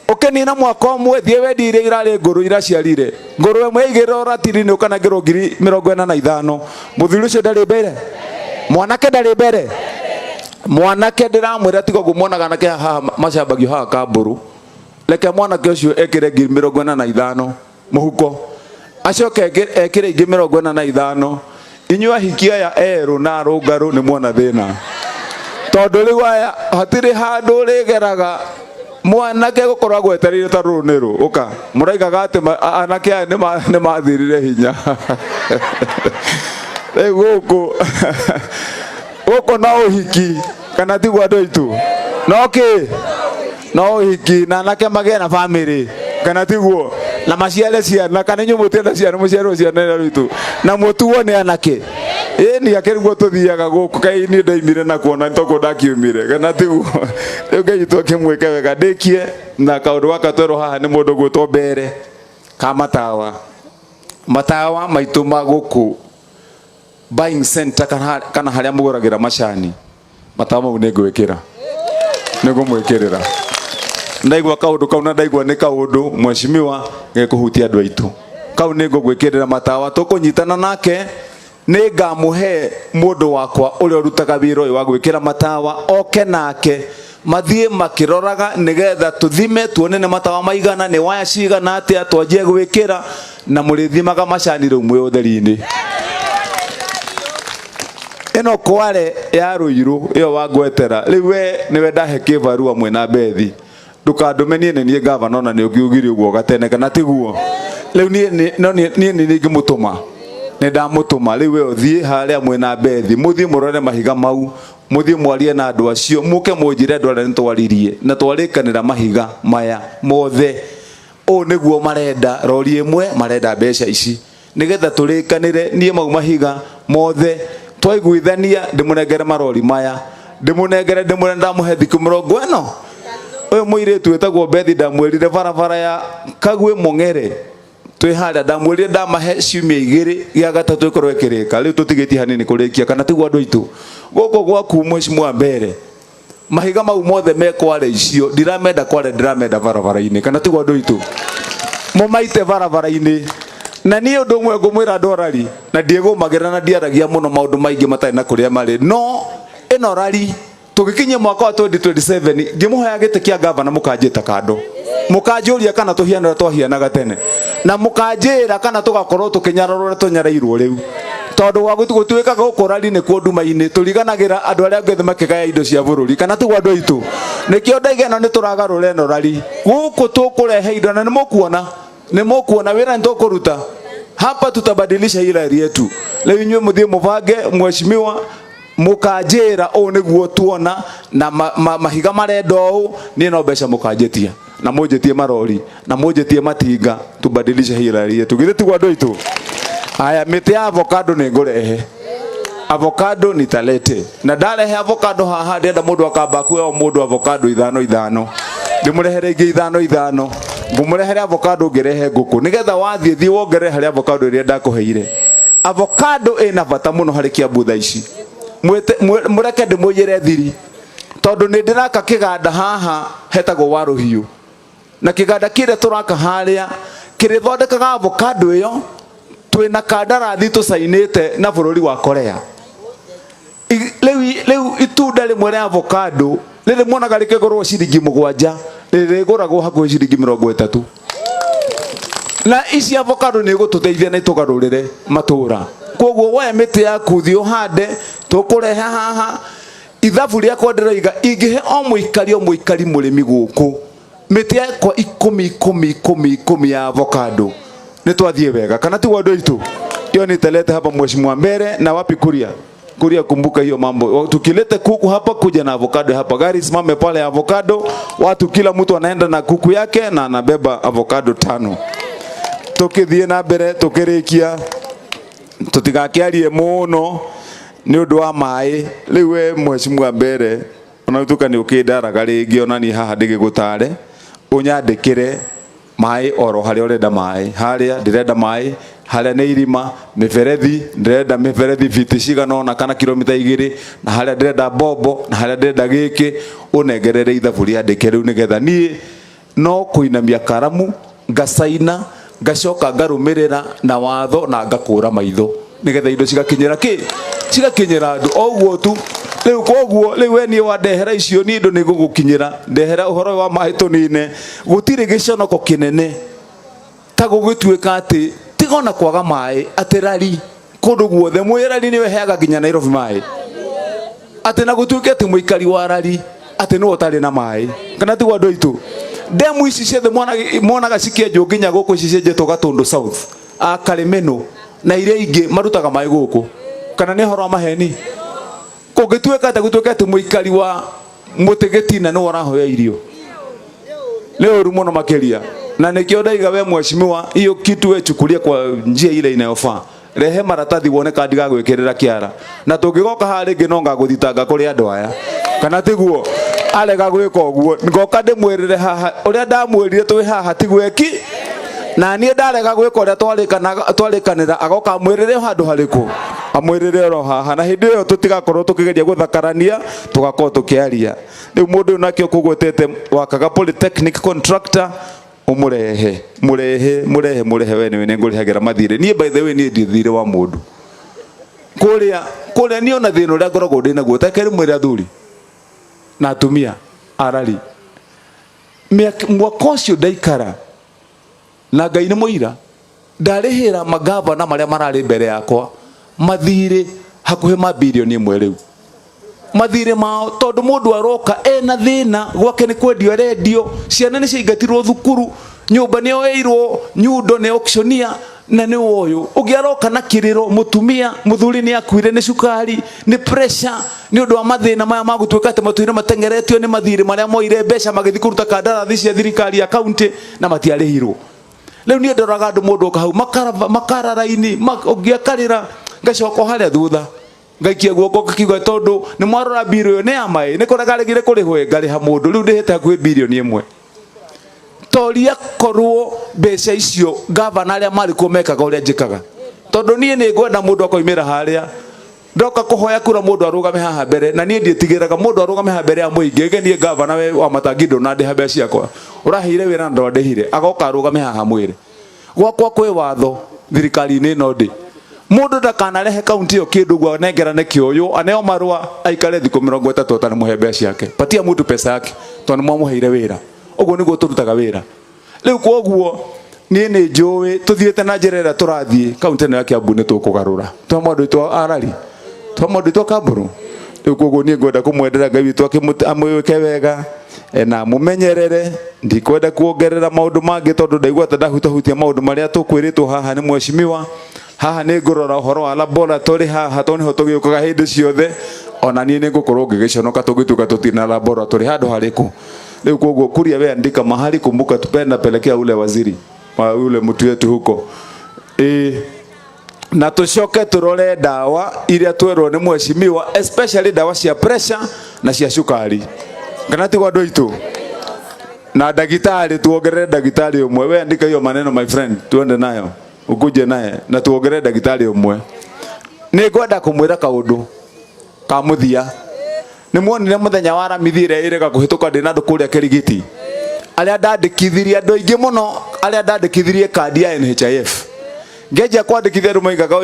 ukenina mwaka umwe thie wendire irari nguru iraciarire nguru imwe igiro ratiri ni ukanagirwo 45,000 muthuri ucio ndari mbere mwanake ndari mbere mwanake ndiramwira tiga gumuonaga nake haha macambagio haha kamburu reke mwanake ucio ekire 45,000 muhuko acoke ekire 45,000 inyua hikia ya eru na rungaru ni muona thina tondu riu aya hatiri handu rigeraga mwanake gukorwo agwetereire ta runero uka muraigaga ati anake aya ni mathirire hinya guku no uhiki kana tigwa andu aitu no uhiki na anake magea na family kana tiguo na maciare ciana kana inyu mutienda ciana muciarwo ciana ritu na mutuo ni anake ni akerwo tuthiaga guku kai ni ndaimire na kuona ntoko ndakiumire kana tiguo ngai twakimweke wega ndikie na kaundu wakatwero haha ni mundu gwitwo mbere ka matawa maitu maguku buying center kana haria muguragira macani matawa mau ni ngwikira nigumwikirira ndaigwa kaundu kauna ndaigwa ni kaundu mweshimiwa gekuhutia andu aitu kau ni ngwikirira matawa tukunyitana nake ni ngamuhe mundu wakwa uri urutaga wira uyu wa gwikira matawa oke nake mathie makiroraga nigetha tuthime tuone ni matawa maigana ni waya cigana atia twanjie gwikira na murithimaga macani riu mwe utheri-ini ino kware ya ruiru iyo wagwetera riu we niwe ndahe kibarua mwena bethi ndukandumenie nie gavana na ni ugiugiri uguo gatene kana tiguo riu nie ni ngimutuma ni ndamutuma riu we uthie haria mwena bethi muthie murore mahiga mau muthie mwarie na andu acio muke munjire andu aria nitwaririe na twarikanira mahiga maya mothe o niguo marenda rori imwe marenda mbeca ici nigetha turikanire nie mau mahiga mothe twaiguithania ndimunengere marori maya ndimunengere ndamuhe thiku 40 uyu muiritu wetagwo Bethi ndamwirire barabara ya Kagwe Mongere twi haria ndamwirire ndamahe ciumia 2 gia gatatu ikorwo ikirika riu tutigiti hanini kurikia kana tiguo andu aitu guko gwaku mweshimwa mbere mahiga mau mothe mekware icio ndiramenda kware ndiramenda barabara-ini kana tiguo andu aitu mumaite barabara-ini na ni undu mwe ngumwira ndorari na ndiegumagirana na ndiaragia muno maundu maingi matari na kuria mari no ino rari tugikinye mwaka wa 2027 ngimuhoya gite kia gavana mukanjita kando mukanjuria kana tuhiana twahianaga tene na mukanjira kana tugakorwo tukinyarorora tunyarairwo riu tondu wa gutwika gukorari ni ku nduma-ini turiganagira andu aria ngethe makigaya indo cia bururi kana tiguo andu aitu nikio ndaigeno ni turagarura ino rari guku tukurehe indo na nimukuona wira nitokuruta hapa tutabadilisha hii rari yetu leo inywe muthie mubange mweshimiwa mukanjira o niguo tuona na mahiga marendo u ni no mbeca mukanjitia na munjitie marori na munjitie matinga tubadilisha hii rari yetu githe tigwa andu aitu aya miti ya avocado ni ngurehe avocado nitalete na ndarehe avocado haha ndenda mundu akamba kuoya mundu avocado 5 ndimurehere ingi 5 ngumurehere avocado ngirehe nguku nigetha wathie thie wongere hari avocado iria ndakuheire avocado ina bata muno hari kiambutha ici mureke ndimuyire thiri tondu ni ndiraka kiganda haha hetagwo Waruhiu na kiganda kire turaka haria kirithondekaga avocado iyo twina kandarathi tusainite na bururi wa Korea riu itunda rimwe ria avocado riri muonaga rikigurwo ciringi 7 ririguragwo hakuhi ciringi 30 na ici avocado ni gututeithia na itugarurire matura koguo woya miti yaku thi uhande tukurehe haha ithabu riakwa ndiraiga ingihe o muikari murimi guku miti yakwa 10 ya avocado nitwathie wega kana ti wandu aitu hiyo nitalete hapa mheshimiwa mbere na wapi kuria kumbuka hiyo mambo tukilete kuku hapa kuja na avocado hapa gari simame pale avocado watu kila mtu anaenda na kuku yake na anabeba avocado 5 tukithie na mbere tukirikia tutigakiarie muno ni undu wa mai riu mheshimiwa mbere ona utuka ni ukindaraga ringi ona ni haha ndigigutare unyandikire mai oro haria urenda mai haria ndirenda mai haria ni irima miberethi ndirenda miberethi fiti cigana ona kana kilomita 2 na haria ndirenda bombo na haria ndirenda giki unengerere ithabu ria ndike riu nigetha ni no kuinamia karamu ngasaina ngacoka ngarumirira na watho na ngakura maitho nigetha indo cigakinyira cigakinyira andu oguo tu. Riu koguo riu we ni wandehera icio ni indo ni gugukinyira ndehera uhoro wa mai tunine gutire giconoko kinene ta gugituika ati tigona kwaga mai atirari kundu guothe mwirari ni weheaga nginya Nairobi mai ati na gutuike ati muikari wa rari ati no utari na mai kana tigwa andu aitu demu ici ciothe mwonaga cikienjwo nginya guku ici cienjetwo Gatundu South Karimeno na iria ingi marutaga mai guku kana ni horo maheni kugituika ati gutuika ati muikari wa Mutigitina no arahoya irio leo rumo na makeria na nikio ndaiga we mheshimiwa hiyo kitu we chukulia kwa njia ile inayofaa rehe maratathi wone kandi ga gwikirira kiara na tungigoka hari nginonga guthitanga kuri andu aya kana tiguo alega gwika uguo ngoka ndimwirire haha uria ndamwirire twi haha tigweki na nie ndarega gwika uria twarikanira agoka mwirire handu hariku amwirire ro haha na hindi iyo tutigakorwo tukigeria guthakarania tugakorwo tukiaria riu mundu nakio kugwetete wakaga polytechnic contractor umurehe murehe we ni ngurihagira mathire nie by the way ni ndithire wa mundu kuria ni ona thina uria ngoragwo ndina guo takeri mwira thuri na atumia arari mwaka ucio ndaikara na Ngai ni muira ndarihira magavana maria marari mbere yakwa mathire hakuhe mabilioni imwe riu mathire mao tondu mundu aroka ena thina gwake ni kwendio redio ciana ni ciingatirwo thukuru nyumba ni oeirwo nyundo ni auctionia na ni uyu ugiaroka na kiriro mutumia muthuri ni akuire ni cukari ni pressure ni undu wa mathina maya magutuika ati matuire matengeretio ni mathire maria moire mbeca magithi kuruta kandarathi cia thirikari ya kaunti na matiarihirwo riu ni ndoraga andu mundu okahau makararaini ugiakarira ngacoka haria thutha ngaikia guoko kiuga tondu ni mwarora bilioni ya mai ni koraga regire kurihwe ngariha mundu riu ndihete hakuhi bilioni imwe toria korwo mbeca icio gavana aria mari kumekaga uria njikaga tondu nie ni ngwenda mundu akoimira haria ndoka kuhoya kura mundu arugame haha mbere na nie ndietigiraga mundu arugame haha mbere ya muingi ngenie gavana we wa Matangindo na ndiha mbeca ciakwa urahire wira ndo ndihire agoka arugame haha mwire gwakwa kwi watho thirikari ni no ndi mundu ndakanarehe kaunti yo kindu gwa nengerane kioyo aneo marua aikare thiku 30 utani muhe mbeca ciake patia mundu pesa yake tondu mwamuheire wira uguo niguo turutaga wira riu koguo nie ni njui tuthiete na njira ira turathie kaunti ino ya Kiambu ni tukugarura twa mwandu itu arari twa mwandu itu Kamburu riu koguo nie ngwenda kumwendera Ngai witu amwike wega na mumenyerere ndikwenda kuongerera maundu mangi tondu ndaigua ta ndahutahutia maundu maria tukwiritwo haha ni mheshimiwa haha ni ngurora uhoro wa laboratory haha to niho tugiukaga hindi ciothe ona nie ni ngukorwo ngigiconoka tugituka tutina laboratory handu hariku riu koguo kuria we andika mahali kumbuka tupenda pelekea ule waziri wa ule mtu wetu huko na tucoke turore dawa iria twerwo ni mheshimiwa especially dawa cia pressure na cia cukari kana tigwa andu aitu na dagitari tuongerere dagitari umwe we andika hiyo maneno my friend tuende nayo ukuje naye na tuongerere dagitari umwe ni ngwenda kumwira kaundu ka muthia ni muonire muthenya wa ramithire irega kuhituka ndina andu kuria Kirigiti aria ndandikithirie andu aingi muno aria ndandikithirie kandi ya NHIF ngeja kwandikithia andu maigaga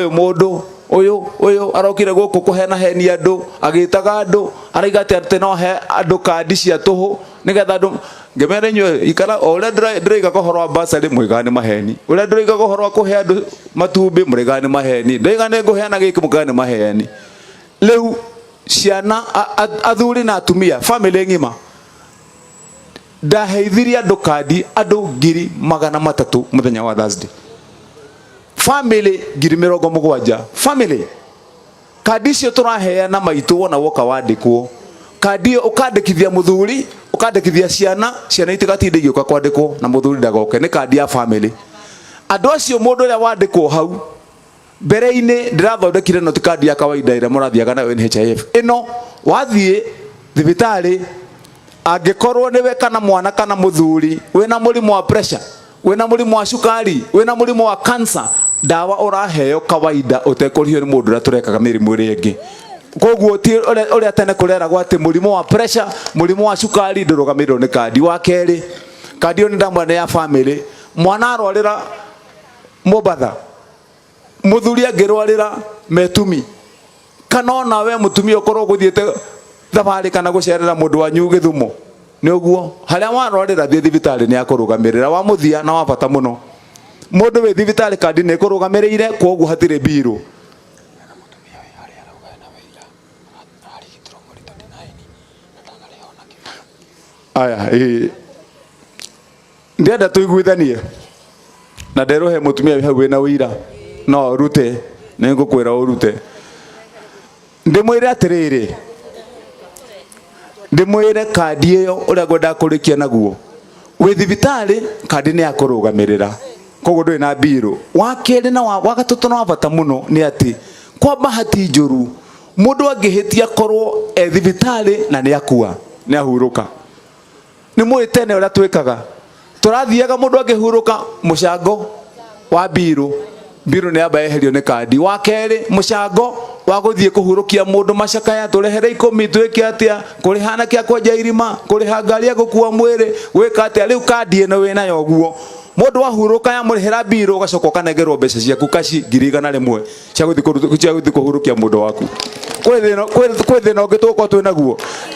uyu arokire guku kuhena heni andu agitaga andu araiga ati no he andu kandi cia tuhu nigetha andu ngemere nywe ikara ore ndreiga kohoro ambassador mwigane maheni ore ndreiga kohoro kuhe andu matumbi mwigane maheni ndreiga ne nguheana giki mugane maheni leu ciana athuri na atumia family ngima ndaheithirie andu kandi andu 300,000 muthenya wa Thursday family 70,000 family kandi cio turaheana maitu wona woka wandikwo kandi ukandikithia muthuri ukandikithia ciana itigatinde igioka kwandikwo na muthuri ndagoke ni kandi ya family andu acio mundu ria wandikwo hau mbere-ini ndirathondekire no tikadi ya kawaida ira murathiaga nayo NHIF ino wathie thibitari angikorwo niwe kana mwana kana muthuri wina murimu wa pressure wina murimu wa cukari wina murimu wa cancer dawa uraheo kawaida utekurihio ni mundu ria turekaga mirimu iri ingi koguo ti uria tene kurera gwati murimu wa pressure murimu wa cukari ndurugamirwo ni kandi wa keri kandi ni ndamwe ya family mwana arwarira Mobatha muthuri angirwarira Metumi kana ona we mutumi ukorwo guthiete thabari kana gucerera mundu wanyu Githumo ni uguo haria warwarira thie thibitari ni akurugamirira wa muthia na wa bata muno mundu we thibitari kandi ni kurugamirire koguo hatire biro aya ndenda tuiguithanie na nderohe mutumia hau wina wira no rute ningukwira urute ndimwire atiriri ndimwire kandi iyo uria ngwenda kurikia naguo wi thibitari kandi ni akurugamirira koguo ndui na biro wa keri na wa gatatu na bata muno ni ati kwa bahati njuru mundu angihitia korwo thibitari na ni akua ni ahuruka ni mwitene uria twikaga turathiaga mundu angihuruka mucango wa biro ni amba eherio ni kandi wa keri mucango wa guthie kuhurukia mundu macakaya turehere 10 twike atia kuri hana kia kwenja irima kuri ngari ya gukua mwiri wika atia riu kandi eno wina yoguo mundu wahuruka ya murihira biro ugacoka kanegerwo mbeca ciaku kaci 100,000 cia guthie kuhurukia mundu waku kwi thina ungituko twinaguo